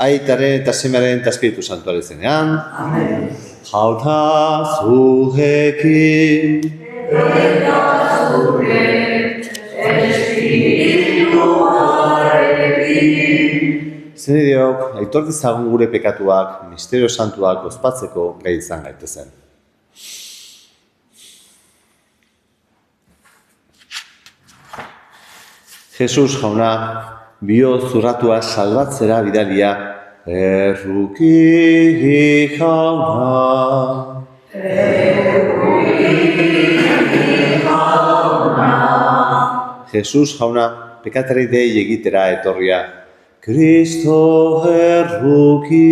Aitaren eta Semearen eta Espiritu Santuaren izenean. Amen. Jauta zuhekin. Eta zure espirituarekin. Zenideok, aitor dezagun gure pekatuak, misterio santuak ospatzeko gai izan gaitezen. Jesus jauna, bio zurratua salbatzera bidalia, erruki jauna. Jesus jauna, pekatarei dei egitera etorria, Kristo erruki.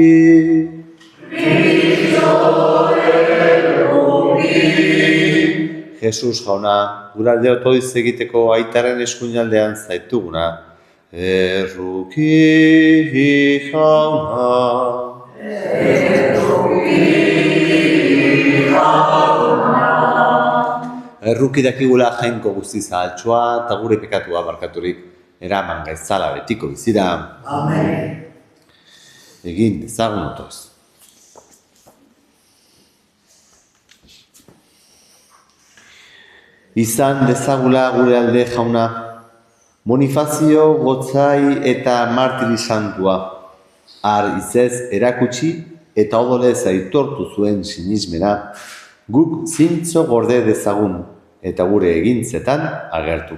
Jesus jauna, gura alde otoiz egiteko aitaren eskuinaldean zaituguna, erruki jauna. Erruki dakigula jainko guzti zahaltxoa eta gure pekatua barkaturik eraman gaitzala betiko bizira. Amen. Egin dezagun otoz. Izan dezagula gure alde jauna, Bonifazio Gotzai eta Martiri Santua, har izez erakutsi eta odolez aitortu zuen sinismena, guk zintzo gorde dezagun eta gure egintzetan agertu.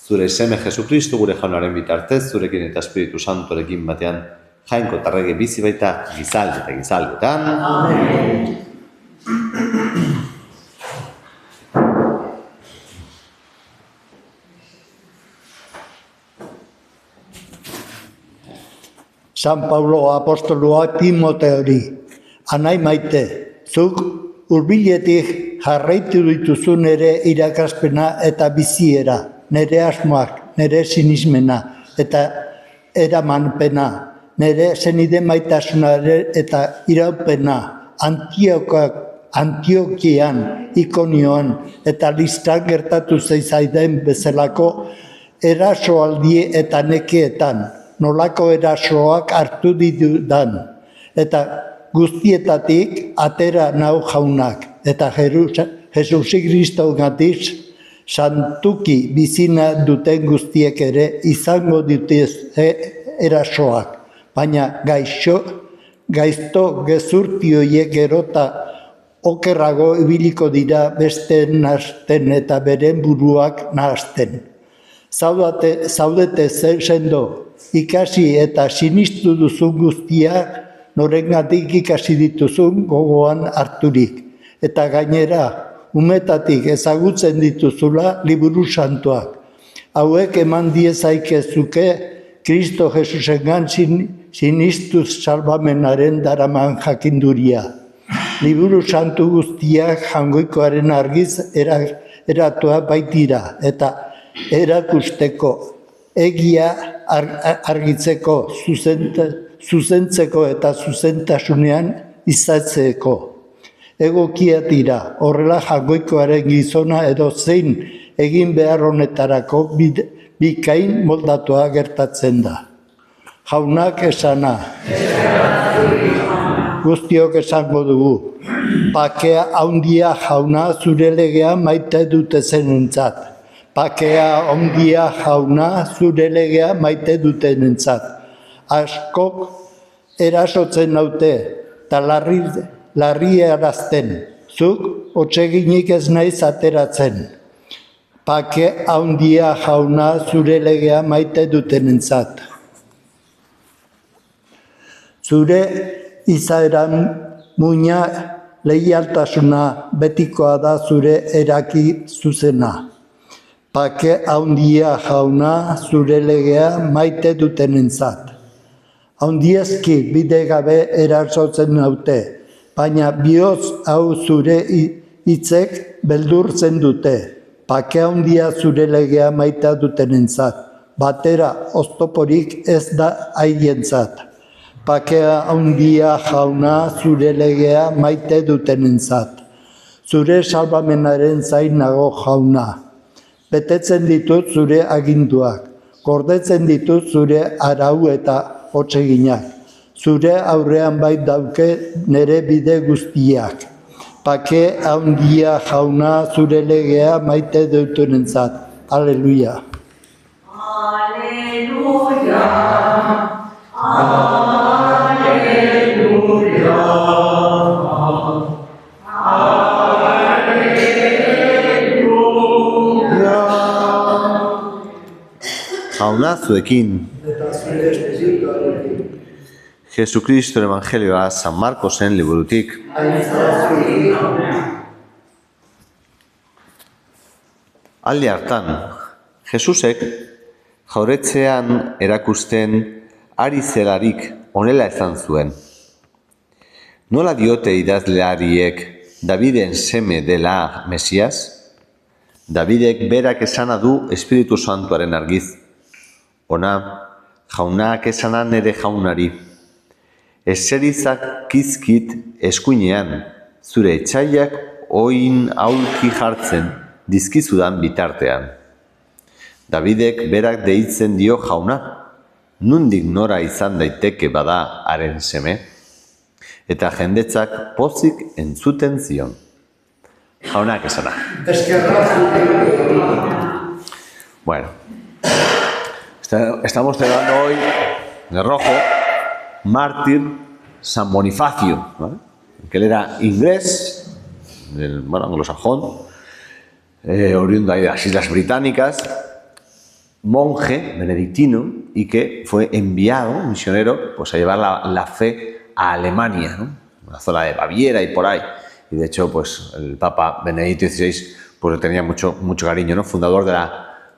Zure seme Jesukristu gure jaunaren bitartez, zurekin eta Espiritu Santuarekin batean, jainko tarrege bizi baita gizalde eta gizaldetan. Amen. San Paulo apostolua Timoteori, anai maite, zuk hurbiletik jarraitu dituzu nere irakaspena eta biziera, nere asmoak, nere sinismena eta eramanpena, nere zenide maitasunare eta iraupena, Antiokian, Ikonioan eta Listan gertatu zaizaiden bezalako erasoaldi eta nekeetan, nolako erasoak hartu ditudan, eta guztietatik atera nau jaunak, eta Jesusi Kristogatik santuki bizina duten guztiek ere izango dituzte erasoak, baina gaizto gezurtioiek gerota okerrago ibiliko dira beste nahasten eta beren buruak nahasten. Zaudete sendo, ikasi eta sinistu duzun guztiak norengatik ikasi dituzun gogoan harturik. Eta gainera, umetatik ezagutzen dituzula liburu santuak. Hauek eman diezaikezzuke Kristo Jesusengan sinistuz salbamenaren daraman jakinduria. Liburu santu guztiak jangoikoaren argiz eratua baitira eta erakusteko, egia argitzeko, zuzentzeko eta zuzentasunean izatzeko. Egokiak dira, horrela jangoikoaren gizona edo zein egin behar honetarako bikain moldatua gertatzen da. Jaunak esana. Guztiok esango dugu. Pakea handia jauna zure legea maite dutezenentzat. Pakea ondia jauna zure legea maite dutenentzat. Askok erasotzen naute eta larri erazten. Zuk otseginik ez naiz ateratzen. Pakea ondia jauna zure legea maite dutenentzat. Zure izaeran muina leialtasuna betikoa da zure eraki zuzena. Pake handia jauna zure legea maite dutenentzat. Handiezki bide gabe erasotzen naute, baina bihotz hau zure hitzek beldurtzen dute, bake handia zure legea maita dutenentzat, batera oztoporik ez da haientzat. Bake handia jauna zure legea maite dutenentzat. Zure salbamenaren zain nago jauna. Betetzen ditut zure aginduak, gordetzen ditut zure arau eta hotseginak. Zure aurrean bait dauke nere bide guztiak. Bake handia jauna zure legea maite dutenentzat. Aleluia. Aleluia. Jauna zuekin. Jesucristo Evangelioa San Marcosen liburutik. Aldi hartan, Jesusek jauretzean erakusten ari zelarik honela esan zuen. Nola diote idazleariek Daviden seme dela Mesias? Davidek berak esana du Espiritu Santuaren argiz. Ona, jaunak esana nere jaunari. Eserizak kizkit eskuinean, zure etxaiak oin aulki jartzen dizkizudan bitartean. Davidek berak deitzen dio jauna, nundik nora izan daiteke bada haren seme, eta jendetzak pozik entzuten zion. Jaunak esana. Bueno, estamos celebrando hoy de rojo mártir San Bonifacio, ¿vale? Que él era inglés, anglosajón, oriundo de las Islas Británicas, monje benedictino y que fue enviado, misionero, pues a llevar la fe a Alemania, ¿no? La zona de Baviera y por ahí. Y de hecho, pues el Papa Benedicto XVI pues le tenía mucho cariño, ¿no? Fundador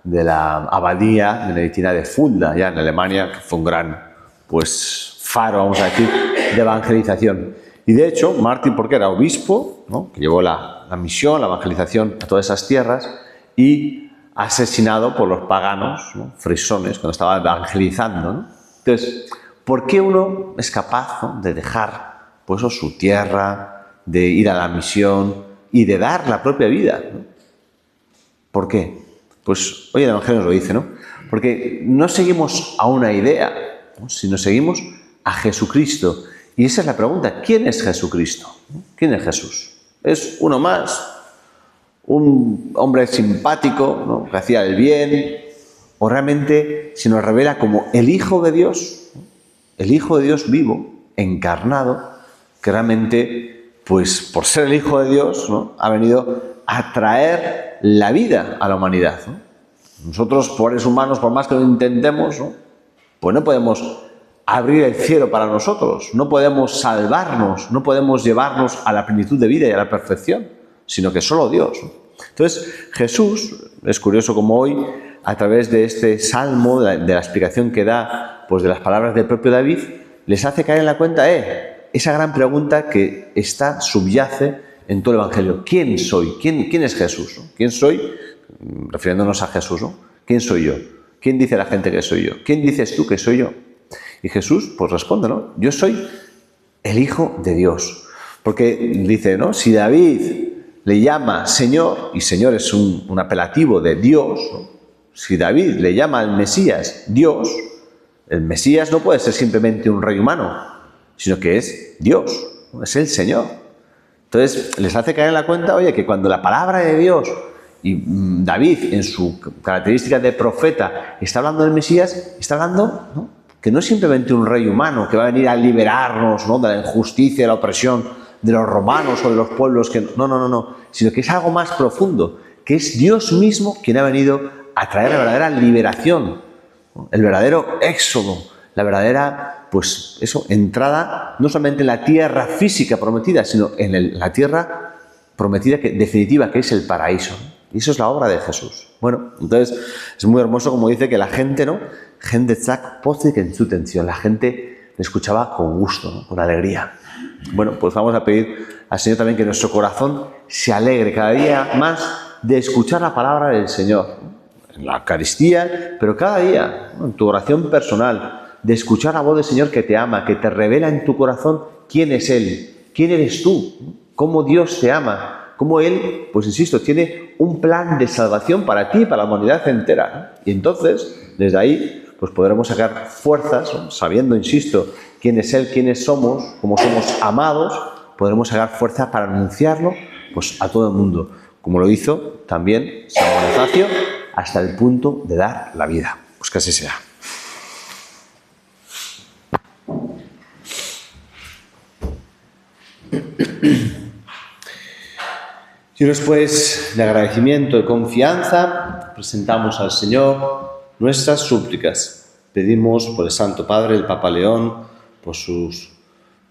de la abadía benedictina de Fulda, ya en Alemania, que fue un gran, pues, faro, vamos a decir, de evangelización. Y de hecho, mártir porque era obispo, ¿no? Que llevó la misión, la evangelización a todas esas tierras, y asesinado por los paganos, ¿no? Frisones, cuando estaba evangelizando, ¿no? Entonces, ¿por qué uno es capaz, ¿no? de dejar pues, su tierra, de ir a la misión y de dar la propia vida, ¿no? ¿Por qué? Pues hoy el Evangelio nos lo dice, ¿no? Porque no seguimos a una idea, ¿no? Sino seguimos a Jesucristo. Y esa es la pregunta, ¿quién es Jesucristo? ¿Quién es Jesús? ¿Es uno más? ¿Un hombre simpático, ¿no? que hacía el bien? ¿O realmente se nos revela como el Hijo de Dios? El Hijo de Dios vivo, encarnado, que realmente, pues por ser el Hijo de Dios, ¿no? ha venido a traer la vida a la humanidad, ¿no? Nosotros, pobres humanos, por más que lo intentemos, ¿no? pues no podemos abrir el cielo para nosotros, no podemos salvarnos, no podemos llevarnos a la plenitud de vida y a la perfección, sino que solo Dios, ¿no? Entonces, Jesús, es curioso como hoy, a través de este salmo, de la explicación que da, pues de las palabras del propio David, les hace caer en la cuenta, esa gran pregunta que subyace en todo el Evangelio. ¿Quién soy? ¿Quién es Jesús? ¿Quién soy? Refiriéndonos a Jesús, ¿no? ¿Quién soy yo? ¿Quién dice la gente que soy yo? ¿Quién dices tú que soy yo? Y Jesús, pues responde, ¿no? Yo soy el Hijo de Dios. Porque dice, ¿no? Si David le llama Señor, y Señor es un apelativo de Dios, ¿no? Si David le llama al Mesías Dios, el Mesías no puede ser simplemente un rey humano, sino que es Dios, ¿no? Es el Señor. Entonces, les hace caer en la cuenta, oye, que cuando la palabra de Dios y David, en su característica de profeta, está hablando del Mesías, está hablando, ¿no? que no es simplemente un rey humano que va a venir a liberarnos, ¿no? de la injusticia, de la opresión de los romanos o de los pueblos, no, sino que es algo más profundo, que es Dios mismo quien ha venido a traer la verdadera liberación, ¿no? El verdadero éxodo, la verdadera, pues eso, entrada no solamente en la tierra física prometida, sino en la tierra prometida definitiva, que es el paraíso. Y eso es la obra de Jesús. Bueno, entonces es muy hermoso como dice que la gente, ¿no? Jendetzak pozik entzuten zion, la gente le escuchaba con gusto, ¿no? Con alegría. Bueno, pues vamos a pedir al Señor también que nuestro corazón se alegre cada día más de escuchar la palabra del Señor. En la Eucaristía, pero cada día, en tu oración personal, de escuchar la voz del Señor que te ama, que te revela en tu corazón quién es Él, quién eres tú, cómo Dios te ama, cómo Él, pues insisto, tiene un plan de salvación para ti y para la humanidad entera. Y entonces, desde ahí, pues podremos sacar fuerzas, sabiendo, insisto, quién es Él, quiénes somos, cómo somos amados, podremos sacar fuerzas para anunciarlo pues, a todo el mundo, como lo hizo también San Bonifacio, hasta el punto de dar la vida. Pues que así sea. Y después de agradecimiento y confianza, presentamos al Señor nuestras súplicas. Pedimos por el Santo Padre, el Papa León, por su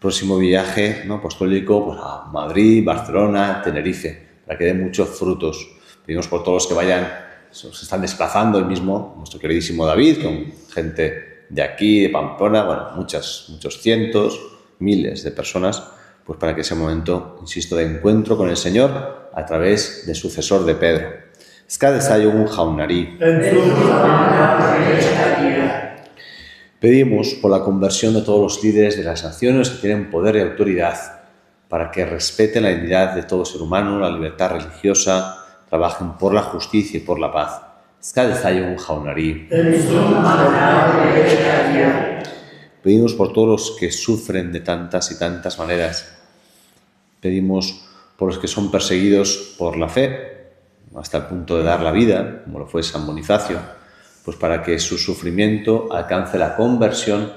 próximo viaje apostólico pues, a Madrid, Barcelona, Tenerife, para que dé muchos frutos. Pedimos por todos los que vayan, se están desplazando, el mismo, nuestro queridísimo David, con gente de aquí, de Pamplona, bueno, muchos cientos, miles de personas, pues para que ese momento, insisto, de encuentro con el Señor a través del sucesor de Pedro. Escadezaigun jaunari. Pedimos por la conversión de todos los líderes de las naciones que tienen poder y autoridad, para que respeten la dignidad de todo ser humano, la libertad religiosa, trabajen por la justicia y por la paz. Escadezaigun jaunari. Pedimos por todos los que sufren de tantas y tantas maneras. Pedimos por los que son perseguidos por la fe, hasta el punto de dar la vida, como lo fue San Bonifacio, pues para que su sufrimiento alcance la conversión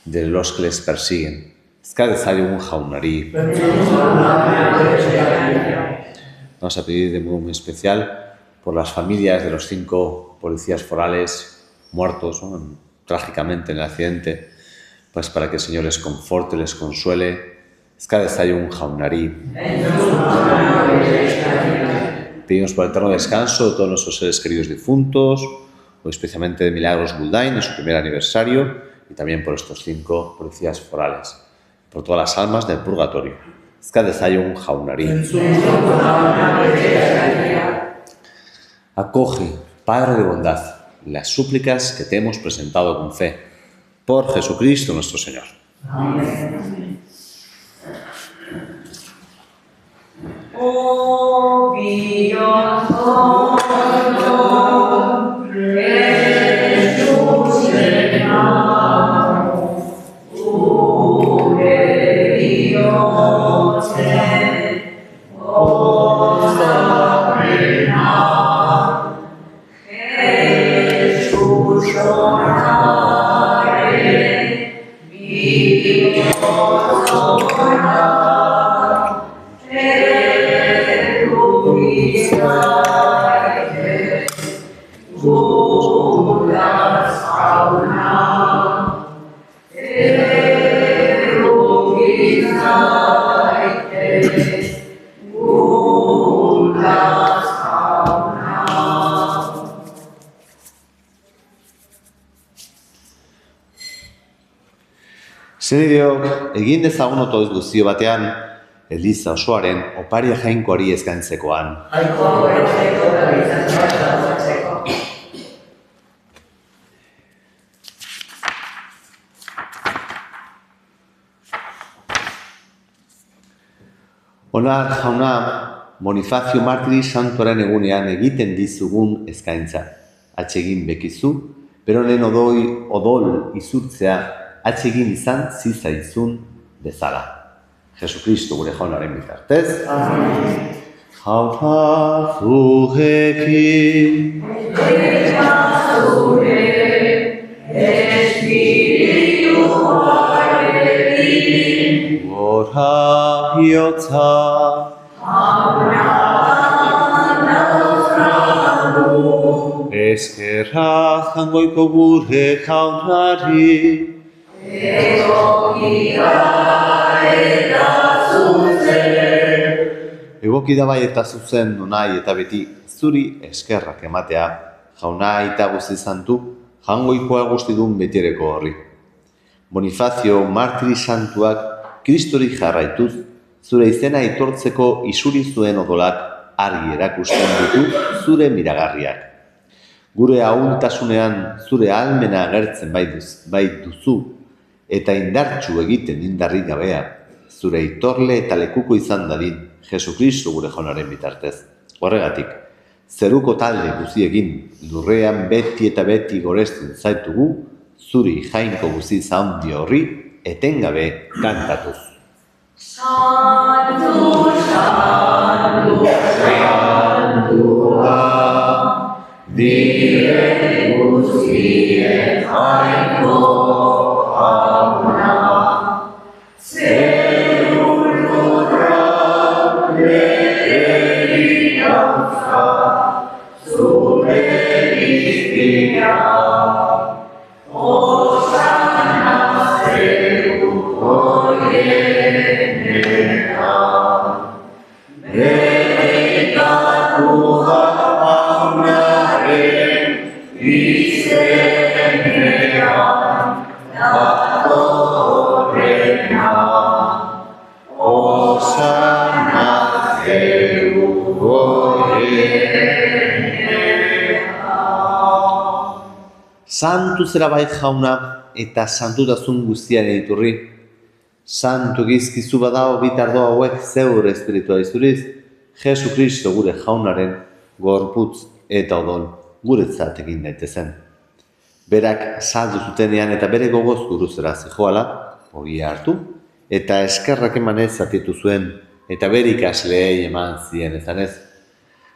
de los que les persiguen. Escadezaigun jaunari. Vamos a pedir de modo muy especial por las familias de los 5 policías forales muertos trágicamente en el accidente, pues para que el Señor les conforte, les consuele. Escadezaigun jaunari. Pedimos por el eterno descanso de todos nuestros seres queridos difuntos, o especialmente de Milagros Buldain en su primer aniversario, y también por estos 5 policías forales, por todas las almas del purgatorio. Escadezaigun jaunari. Acoge, Padre de bondad, las súplicas que te hemos presentado con fe, por Jesucristo nuestro Señor. Amén. Oh, beyond Senideok, egin dezagun otoz guztio batean, Eliza osoaren oparia jainkoari eskaintzekoan. Onar jauna, Bonifacio martiri santuaren egunean egiten dizugun eskaintza. Atsegin bekizu, beronen odol izurtzea, atsegin izan zizaizun bezala. Jesucristo gure jaunaren bitartez. Amen. Jauna zurekin. Eta zure espirituarekin. Gora bihotza. Jauna naufragu. Eskerra jangoiko gure jaunari. Egoki da bai eta zuzen nonai eta beti zuri eskerrak ematea, jauna eta guzti santu, jangoikoa guztidun betireko horri. Bonifacio martiri santuak Kristori jarraituz, zure izena aitortzeko isuri zuen odolak argi erakusten ditu zure miragarriak. Gure ahuntasunean zure ahalmena agertzen bai duzu, eta indartsu egiten indarrik gabea, zure aitorle eta lekuko izan dadin, Jesukristo gure jaunaren bitartez. Horregatik, zeruko talde guziekin, lurrean beti eta beti goresten zaitugu, zuri jainko guzi zaundi horri, etengabe kantatuz. Santu, santu, santua, dire guztien jainko jauna, zerurkorak bere gauza, zure iztia, osana zeu oienera, berekatu jaunaren izenean datorrena, osana zeu oienera. Santu zera bai jauna eta santutasun guztiaren iturri. Santu gizkizu badao bitardo hauek zeur espiritua izuriz, Jesukristo gure jaunaren gorputz eta odol guretzat egin daitezen. Berak saldu zutenean eta bere gogoz guruzera zijoala, ogia hartu, eta eskerrak emanez zatitu zuen, eta bere ikasleei eman zien ezanez.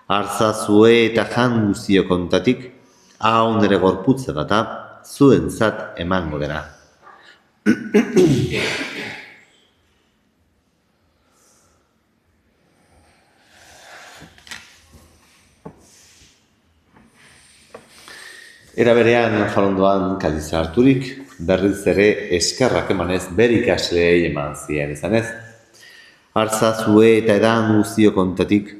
Hartzazue eta jan guztio kontatik, hau nire gorputza data, zuentzat emango dena. Era berean falondoan kaliza harturik, berriz ere eskerrak emanez bere ikasleei eman zien izanez. Hartzazue eta edan guztio kontatik,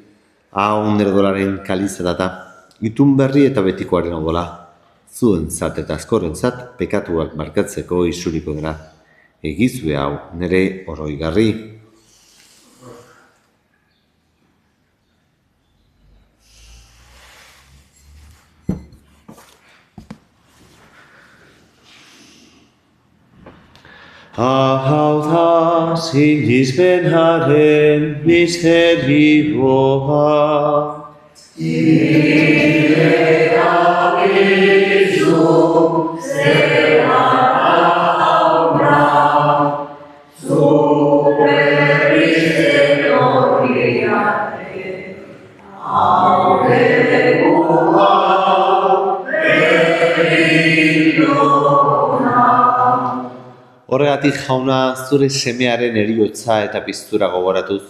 hau nire dolaren kaliza data, itun berri eta betikoaren odola, zuentzat eta askorentzat pekatuak markatzeko isuriko dena. Egizue hau nire oroigarri. Hau da sinismenaren misterioa. Horregatik jauna zure semearen heriotza eta piztura gogoratuz,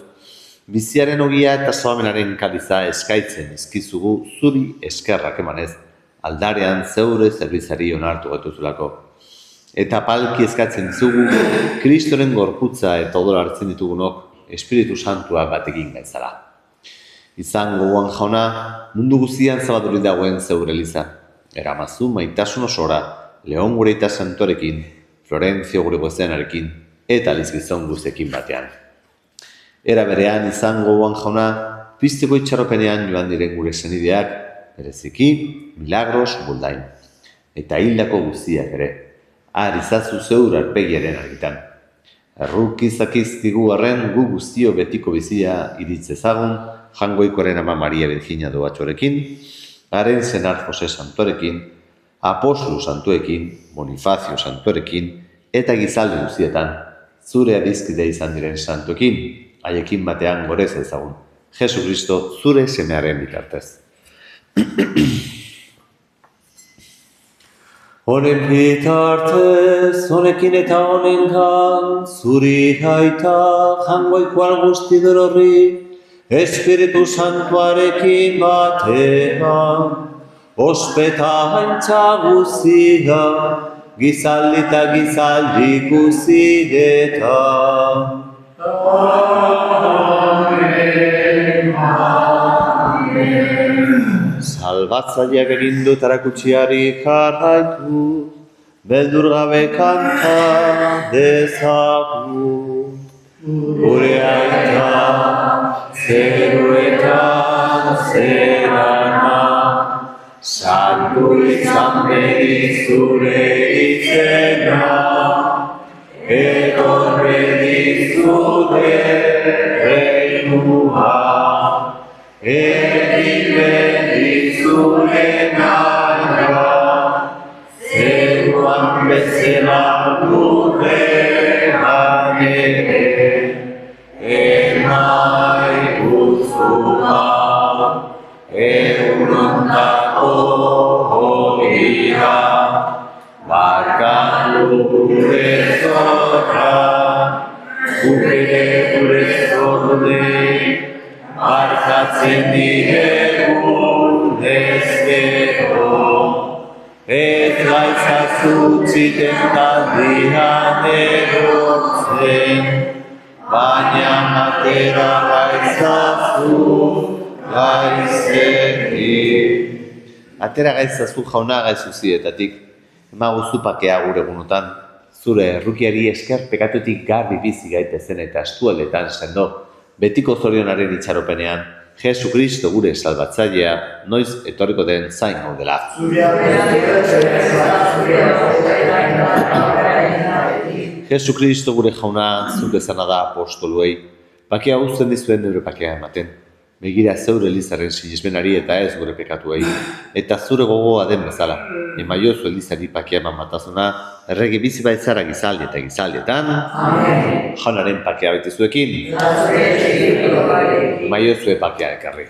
biziaren ogia eta zoamenaren kaliza eskaitzen izkizugu zuri eskerrak emanez, aldarean zeure zerbizari onartu gaituzulako. Eta palki eskatzen dizugu, Kristoren gorputza eta odol hartzen ditugunok, Espiritu Santua batekin gaitzala. Izan gogoan jauna, mundu guztian zabaduri dagoen zeure eliza. Eramazu maitasun osora, Leon gure eta santorekin, Florentzio gure gozenarekin, eta lizgizon guztekin batean. Era berean izan gogoan jauna, pizteko itxaropenean joan diren gure senideak, bereziki, Milagros Buldain. Eta hildako guztiak ere, izazu zeur arpegiaren argitan. Errukizakizkigu arren gu guztio betiko bizia iritzezagun, jangoikoaren ama Maria Virginia doatxorekin, haren senar Jose Santorekin, Apostolu Santuekin, Bonifazio Santuerekin, eta gizalde guztietan, zure adizkide izan diren santuekin, haiekin batean gorez ezagun, Jesukristo zure semearen bitartez. Honen bitartez, honekin eta honengan, zuri aita jangoikoan guzti gerorri, Espiritu Santuarekin batean, ospetaintza guztia, gizaldi eta gizaldi guztietan. Amen. Salbatzaileak egin dut erakutsiari jarraitu, beldur gabe kanta dezagun. gure aita, zeruetan zerana, santu izan bedi zure izena, etorre dizute reinua, egiten dizure naia, zeruan bezala dute ere, emai guztua, eurondako hogira, barkatu gure zorra, gure zorde, barkatzen diregun ezkero, ez gaitzazu txiten taldian erortzen, baina atera gaitzazu gaizeki. Atera gaitzazu jauna gaizuzietatik, emaguzu pakea gure egunotan, zure errukiari esker pekatutik garbi bizi gaitezen eta estualetan sendo, betiko zorionaren itxaropenean, Jesu Kristo gure salbatzailea, noiz etorriko den zain gaudela. Jesu Kristo gure jauna zuk ezana da apostoluei, pakea uzten dizuen neure pakea ematen. Begira zeure Elizaren sinesmenari eta ez gure pekatuei, eta zure gogoa den bezala, emaiozu Elizari pakea eman batasuna, errege bizi baitzara gizaldi eta gizaldietan, jaunaren pakea baitizuekin, emaiozue pakea ekarri.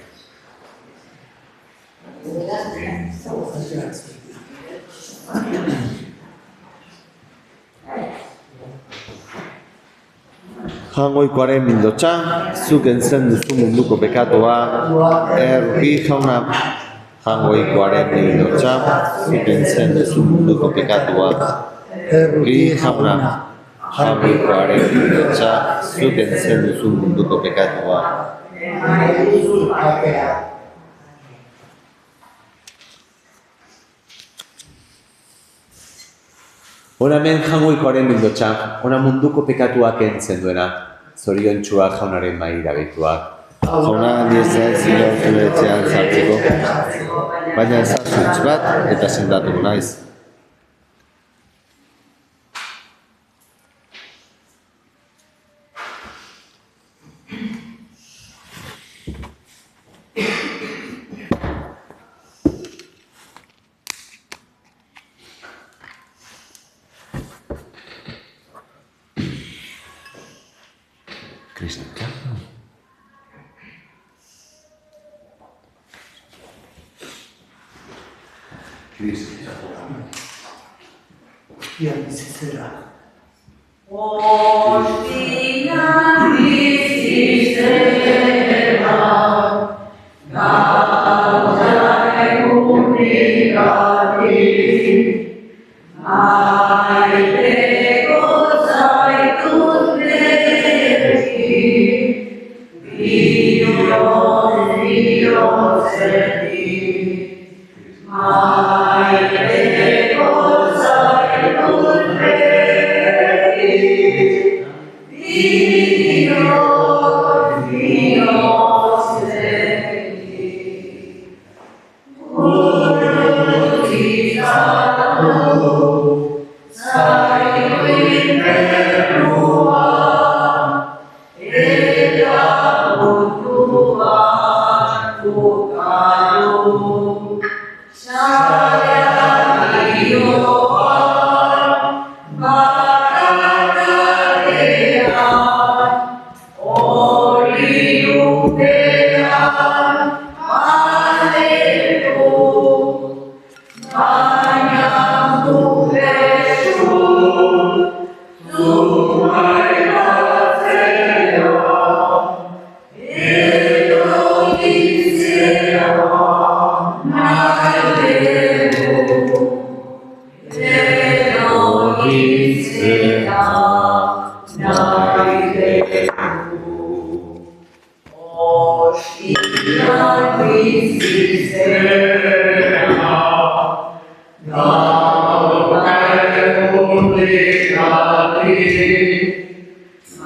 Jangoikoaren mindotxa, zuk entzen duzu munduko pekatua, erruki jauna. Jangoikoaren mindotxa, zuk entzen duzu munduko pekatua, erruki jauna. Jangoikoaren mindotxa, zuk entzen duzu munduko pekatua. Hona hemen jangoikoaren mindotxa, hona munduko pekatuak entzen duena, zoriontsuak jaunaren maira behituak. Jauna handiezen zilor zure etxean zartzeko, baina ezartzuntz bat eta sendatuko naiz. Cristiano. Hostia bizitzera. Hostia bizitzera, gauza egunikatik, maiteko zaitut berezki, bihotzetik, maiteko zaitut berezki,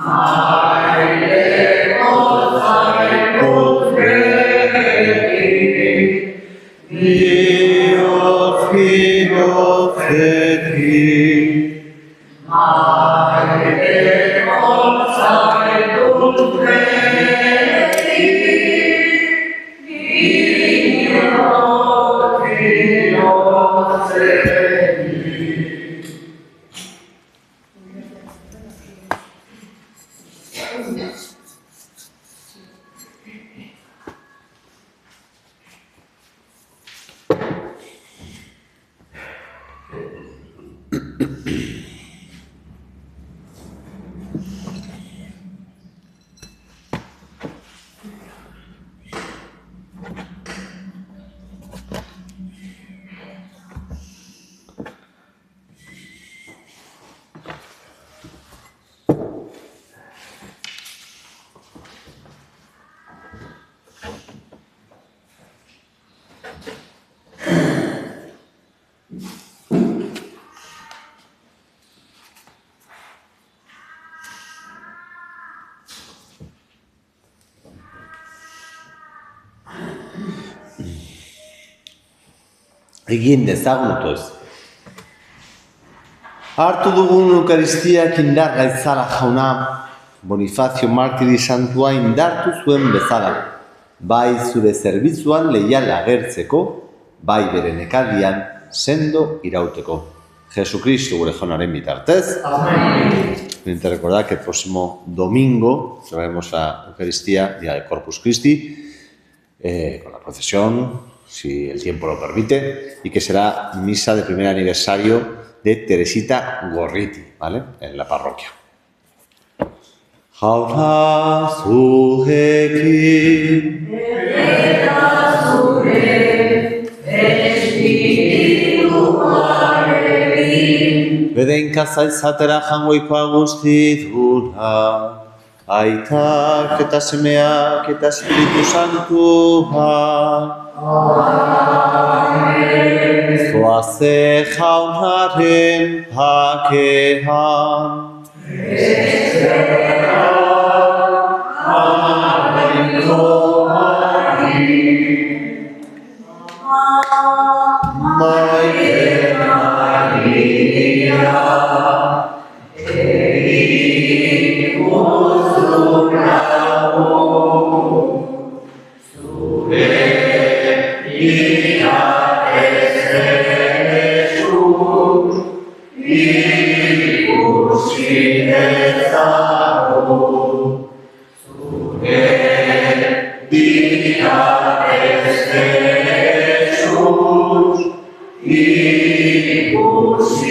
Amen. egin dezagun otoz. Hartu dugun Eukaristiak indarra izala jauna, Bonifazio martiri santua indartu zuen bezala, bai zure zerbitzuan leial agertzeko, bai bere nekaldian sendo irauteko. Jesucristo gure jaunaren bitartez. Amén. Te recordar que el próximo domingo celebraremos la Eucaristía, Día de Corpus Christi, con la procesión, si el tiempo lo permite, y que será misa de primer aniversario de Teresita Gorriti, ¿vale? En la parroquia. Jauna zurekin, bedenka zaizatera jangoikoa guztidura, aitak eta semeak eta Espiritu Santua. Zoaze jaunaren pakean. Ikusi